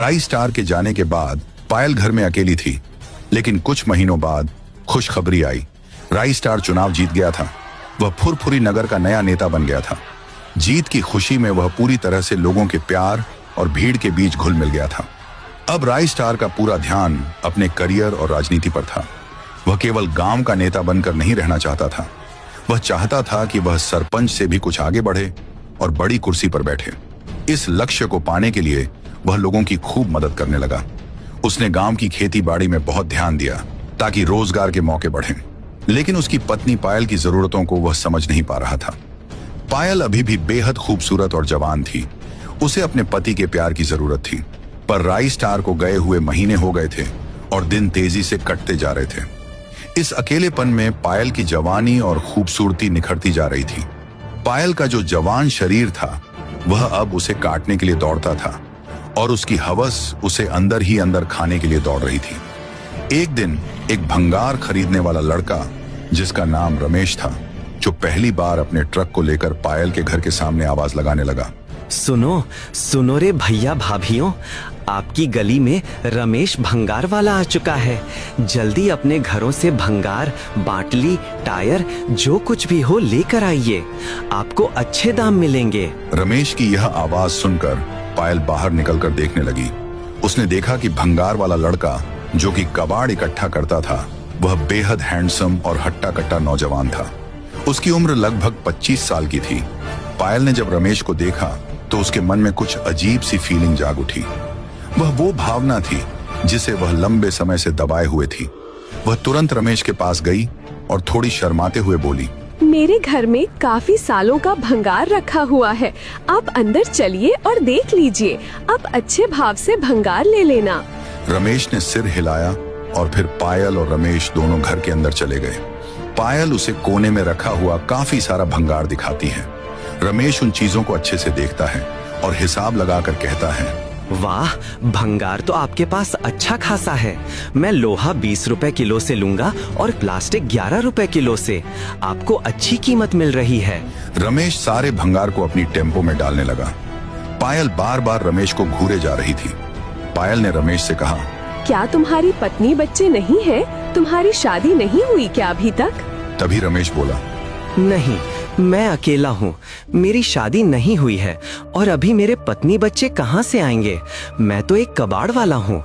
राई स्टार के जाने के बाद पायल घर में अकेली थी, लेकिन कुछ महीनों बाद खुशखबरी आई। राई स्टार चुनाव जीत गया था। वह फुरफुरी नगर का नया नेता बन गया था। जीत की खुशी में वह पूरी तरह से लोगों के प्यार और भीड़ के बीच घुल मिल गया था। अब राई स्टार का पूरा ध्यान अपने करियर और राजनीति पर था। वह केवल गांव का नेता बनकर नहीं रहना चाहता था। वह चाहता था कि वह सरपंच से भी कुछ आगे बढ़े और बड़ी कुर्सी पर बैठे। इस लक्ष्य को पाने के लिए वह लोगों की खूब मदद करने लगा। उसने गांव की खेती बाड़ी में बहुत ध्यान दिया ताकि रोजगार के मौके बढ़ें। लेकिन उसकी पत्नी पायल की जरूरतों को वह समझ नहीं पा रहा था। पायल अभी भी बेहद खूबसूरत और जवान थी। उसे अपने पति के प्यार की जरूरत थी, पर राई स्टार को गए हुए महीने हो गए थे और दिन तेजी से कटते जा रहे थे। इस अकेलेपन में पायल की जवानी और खूबसूरती निखरती जा रही थी। पायल का जो जवान शरीर था वह अब उसे काटने के लिए दौड़ता था और उसकी हवस उसे अंदर ही अंदर खाने के लिए दौड़ रही थी। एक दिन एक भंगार खरीदने वाला लड़का, जिसका नाम रमेश था, जो पहली बार अपने ट्रक को लेकर पायल के घर के सामने आवाज लगाने लगा। सुनो सुनो रे भैया भाभियों, आपकी गली में रमेश भंगार वाला आ चुका है। जल्दी अपने घरों से भंगार, बाटली, टायर जो कुछ भी हो लेकर आइए, आपको अच्छे दाम मिलेंगे। रमेश की यह आवाज सुनकर पायल बाहर निकलकर देखने लगी। उसने देखा कि भंगार वाला लड़का, जो कि कबाड़ इकट्ठा करता था, वह बेहद हैंडसम और हट्टा कट्टा नौजवान था। उसकी उम्र लगभग 25 साल की थी। पायल ने जब रमेश को देखा तो उसके मन में कुछ अजीब सी फीलिंग जाग उठी। वह वो भावना थी जिसे वह लंबे समय से दबाए हुए थी। वह तुरंत रमेश के पास गई और थोड़ी शर्माते हुए बोली, मेरे घर में काफी सालों का भंगार रखा हुआ है, आप अंदर चलिए और देख लीजिए। आप अच्छे भाव से भंगार ले लेना। रमेश ने सिर हिलाया और फिर पायल और रमेश दोनों घर के अंदर चले गए। पायल उसे कोने में रखा हुआ काफी सारा भंगार दिखाती है। रमेश उन चीजों को अच्छे से देखता है और हिसाब लगाकर कहता है, वाह, भंगार तो आपके पास अच्छा खासा है। मैं लोहा 20 रुपए किलो से लूंगा और प्लास्टिक 11 रुपए किलो से। आपको अच्छी कीमत मिल रही है। रमेश सारे भंगार को अपनी टेम्पो में डालने लगा। पायल बार बार रमेश को घूरे जा रही थी। पायल ने रमेश से कहा, क्या तुम्हारी पत्नी बच्चे नहीं है? तुम्हारी शादी नहीं हुई क्या अभी तक? तभी रमेश बोला, नहीं, मैं अकेला हूँ। मेरी शादी नहीं हुई है और अभी मेरे पत्नी बच्चे कहाँ से आएंगे? मैं तो एक कबाड़ वाला हूँ।